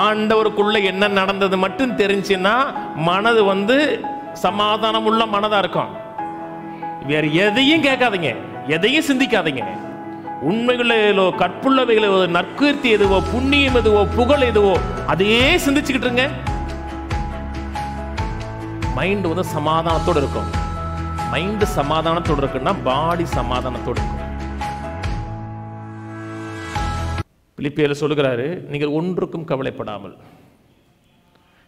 ஆண்டவருக்குள்ள என்ன நடந்தது மட்டும் தெரிஞ்சுன்னா மனது சமாதானம் உள்ள மனதா இருக்கும். வேற எதையும் கேட்காதீங்க, எதையும் சிந்திக்காதீங்க. உண்மைகளோ கற்புள்ளவைகளோ நற்கீர்த்தி எதுவோ புண்ணியம் எதுவோ புகழ் எதுவோ அதையே சிந்திச்சுக்கிட்டு இருங்க. மைண்ட் சமாதானத்தோடு இருக்கும். மைண்ட் சமாதானத்தோடு இருக்குன்னா பாடி சமாதானத்தோடு இருக்கும். பிலிப்பியர் சொல்லுகிறாரு, நீங்கள் ஒன்றுக்கும் கவலைப்படாமல்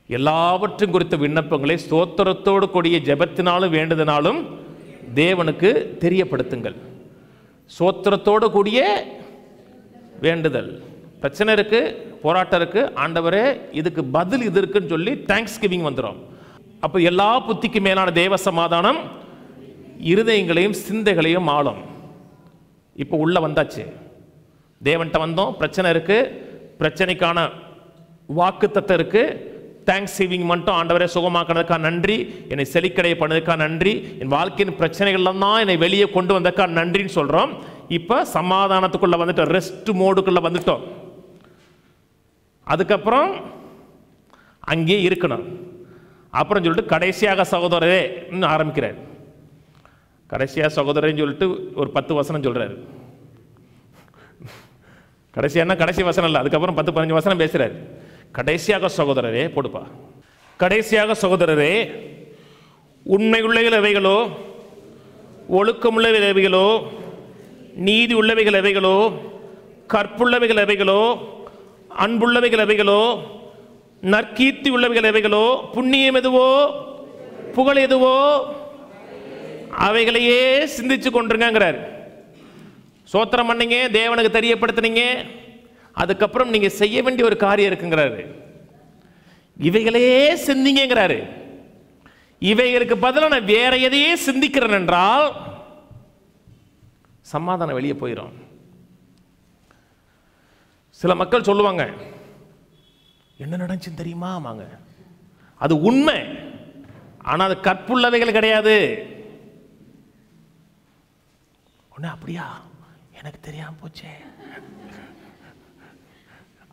எல்லாவற்றும் குறித்த விண்ணப்பங்களை ஸ்தோத்திரத்தோடு கூடிய ஜெபத்தினாலும் வேண்டுதனாலும் தேவனுக்கு தெரியப்படுத்துங்கள். ஸ்தோத்திரத்தோடு கூடிய வேண்டுதல். பிரச்சனை இருக்கு, போராட்டம் இருக்கு, ஆண்டவரே இதுக்கு பதில் இது இருக்குன்னு சொல்லி தேங்க்ஸ் கிவிங் வந்துடும். அப்போ எல்லா புத்திக்கு மேலான தேவ சமாதானம் இருதயங்களையும் சிந்தைகளையும் ஆளும். இப்போ உள்ள வந்தாச்சு, தேவன்கிட்ட வந்தோம், பிரச்சனை இருக்கு, பிரச்சனைக்கான வாக்குத்தத்தம் இருக்கு. தேங்க்ஸ் கிவிங் மட்டும், ஆண்டவரே சுகமாக்குறதுக்காக நன்றி, என்னை செழிக்கடைய பண்ணதுக்காக நன்றி, என் வாழ்க்கையின் பிரச்சனைகள்லாம் தான் என்னை வெளியே கொண்டு வந்ததுக்காக நன்றின்னு சொல்றோம். இப்போ சமாதானத்துக்குள்ள வந்துட்டோம், ரெஸ்ட் மோடுக்குள்ள வந்துட்டோம். அதுக்கப்புறம் அங்கேயே இருக்கணும். அப்புறம் சொல்லிட்டு கடைசியாக சகோதரரே ஆரம்பிக்கிறார். கடைசியாக சகோதரன்னு சொல்லிட்டு ஒரு 10 வசனம் சொல்றாரு. கடைசியான கடைசி வசனம் இல்லை, அதுக்கப்புறம் 10-15 வசனம் பேசுறாரு. கடைசியாக சகோதரரே போடுப்பா. கடைசியாக சகோதரரே, உண்மை உள்ளவைகள் எவைகளோ, ஒழுக்கமுள்ளவைகள் எவைகளோ, நீதி உள்ளவைகள் எவைகளோ, கற்புள்ளவைகள் எவைகளோ, அன்புள்ளவைகள் எவைகளோ, நற்கீர்த்தி உள்ளவைகள் எவைகளோ, புண்ணியம் எதுவோ புகழ் எதுவோ அவைகளையே சிந்திச்சு கொண்டிருங்கிறார். சோத்திரம் பண்ணீங்க, தேவனுக்கு தெரியப்படுத்தினீங்க, அதுக்கப்புறம் நீங்க செய்ய வேண்டிய ஒரு காரியம் இருக்குங்கிறாரு. இவைகளையே சிந்திங்கிறாரு. இவைகளுக்கு பதிலாக நான் வேற எதையே சிந்திக்கிறேன் என்றால் சமாதானம் வெளியே போயிடும். சில மக்கள் சொல்லுவாங்க, என்ன நடந்துச்சுன்னு தெரியுமா? ஆமாங்க, அது உண்மை, ஆனா அது கற்புள்ளவைகள் கிடையாது. அப்படியா, எனக்கு தெரியாம போச்சே,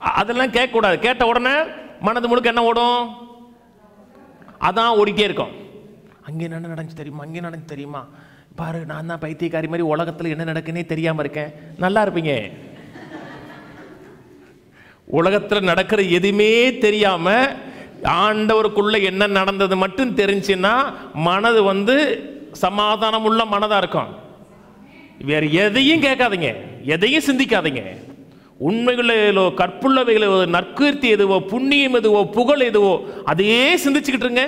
அதெல்லாம் கேட்கக்கூடாது. கேட்ட உடனே மனது முழுக்க என்ன ஓடும்? அதான் ஓடிக்கே இருக்கும். அங்கே என்ன நடந்துச்சு தெரியுமா, அங்கே நடந்துச்சு தெரியுமா, பாரு நான் தான் பைத்தியக்காரி மாதிரி உலகத்தில் என்ன நடக்குன்னே தெரியாம இருக்கேன். நல்லா இருப்பீங்க. உலகத்தில் நடக்கிற எதுவுமே தெரியாம ஆண்டவருக்குள்ள என்ன நடந்தது மட்டும் தெரிஞ்சுன்னா மனது சமாதானம் உள்ள மனதா இருக்கும். வேற எதையும் கேட்காதீங்க, எதையும் சிந்திக்காதீங்க. உண்மைகளோ கற்புள்ளவைகளோ நற்கீர்த்தி எதுவோ புண்ணியம் எதுவோ புகழ் எதுவோ அதையே சிந்திச்சுக்கிட்டு இருங்க.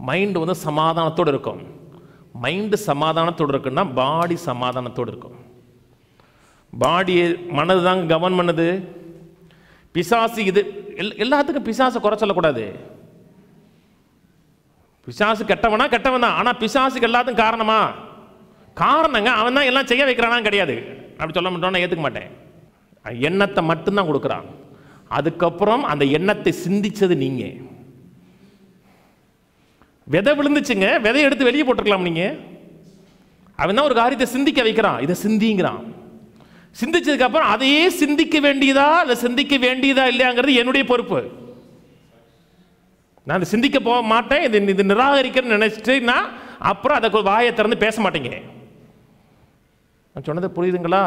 மைண்ட் சமாதானத்தோடு இருக்கும். மைண்டு சமாதானத்தோடு இருக்குன்னா பாடி சமாதானத்தோடு இருக்கும். பாடி மனது தாங்க கவனம் பண்ணுது. பிசாசு இது எல்லாத்துக்கும் பிசாசை குறை சொல்லக்கூடாது. பிசாசு கெட்டவனா கெட்டவன் தான், ஆனா பிசாசுக்கு எல்லாத்துக்கும் காரணமா காரணங்க அவன் தான் எல்லாம் செய்ய வைக்கிறானா கிடையாது. அப்படி சொல்ல மாட்டோம், ஏற்றுக்க மாட்டேன். எண்ணத்தை மட்டும்தான் கொடுக்குறான். அதுக்கப்புறம் அந்த எண்ணத்தை சிந்திச்சது நீங்க. விதை விழுந்துச்சுங்க, விதை எடுத்து வெளியே போட்டுருக்கலாம். நீங்க அவன் தான் ஒரு காரியத்தை சிந்திக்க வைக்கிறான், இதை சிந்திங்கிறான். சிந்திச்சதுக்கு அப்புறம் அதையே சிந்திக்க வேண்டியதா இல்லை சிந்திக்க வேண்டியதா இல்லையாங்கிறது என்னுடைய பொறுப்பு. நான் அதை சிந்திக்க போக மாட்டேன், இது நிராகரிக்கிறேன்னு நினைச்சிட்டுன்னா அப்புறம் அதை வாயை திறந்து பேச மாட்டேங்க. நான் சொன்னது புரியுதுங்களா?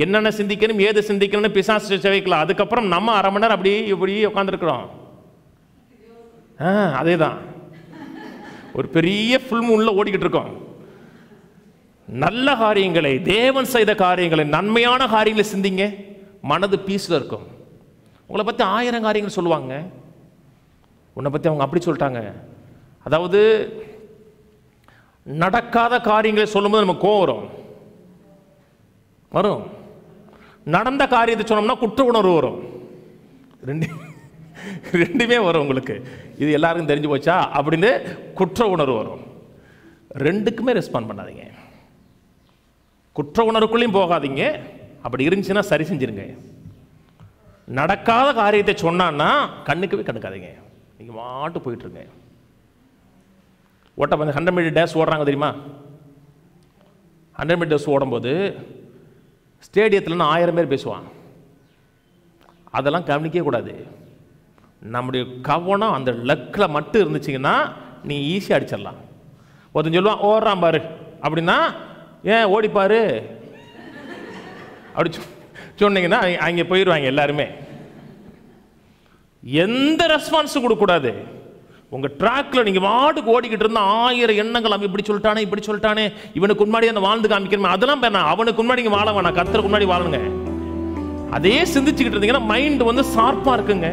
என்னென்ன சிந்திக்கணும் ஏது சிந்திக்கணும்னு பிசாசு வைக்கலாம். அதுக்கப்புறம் நம்ம அரை மணி நேரம் அப்படி இப்படி உட்காந்துருக்குறோம். அதே தான் ஒரு பெரிய ஃபில்ம் உள்ள ஓடிக்கிட்டு இருக்கோம். நல்ல காரியங்களை, தேவன் செய்த காரியங்களை, நன்மையான காரியங்களை சிந்திங்க, மனது பீஸ்ல இருக்கும். உங்களை பற்றி 1000 காரியங்கள் சொல்லுவாங்க, உன்னை பற்றி அவங்க அப்படி சொல்லிட்டாங்க. அதாவது நடக்காத காரியங்களை சொல்லும்போது நமக்கு கோவம் வரும். நடந்த காரியத்தை சொன்னோம்னா குற்ற உணர்வு வரும். ரெண்டுமே வரும் உங்களுக்கு. இது எல்லாருக்கும் தெரிஞ்சு போச்சா அப்படின்னு குற்ற உணர்வு வரும். ரெண்டுக்குமே ரெஸ்பாண்ட் பண்ணாதீங்க. குற்ற உணர்வுக்குள்ளேயும் போகாதீங்க. அப்படி இருந்துச்சுன்னா சரி செஞ்சிருங்க. நடக்காத காரியத்தை சொன்னான்னா கண்ணுக்கவே கண்டுக்காதீங்க, நீங்க மாட்டு போயிட்டு இருங்க. ஓட்ட 100 மீட்டர் டேஸ் ஓடுறாங்க தெரியுமா? 100 மீட்டர் டேஸ் ஓடும்போது ஸ்டேடியத்தில் 1000 பேர் பேசுவான். அதெல்லாம் கவனிக்கவே கூடாது. நம்முடைய கவனம் அந்த லக்கில் மட்டும் இருந்துச்சிங்கன்னா நீ ஈஸியாக அடிச்சிடலாம். ஒருத்தன் சொல்லுவான் ஓடுறான் பாரு அப்படின்னா, ஏன் ஓடிப்பாரு அப்படி சொன்னீங்கன்னா அங்கே போயிடுவாங்க எல்லாருமே. எந்த ரெஸ்பான்ஸும் கொடுக்கக்கூடாது. உங்கள் ட்ராக்கில் நீங்கள் வாட்டுக்கு ஓடிக்கிட்டு இருந்தால் 1000 எண்ணங்கள், அவன் இப்படி சொல்லிட்டானே, இவனுக்கு முன்னாடி அந்த வாழ்ந்து காமிக்கணுமே, அதெல்லாம் வேணாம். அவனுக்கு முன்னாடி நீங்கள் வாழ வேணாம், கர்த்தருக்கு முன்னாடி வாழணுங்க. அதே சிந்திச்சுக்கிட்டு இருந்தீங்கன்னா மைண்ட் ஷார்ப்பாக இருக்குங்க.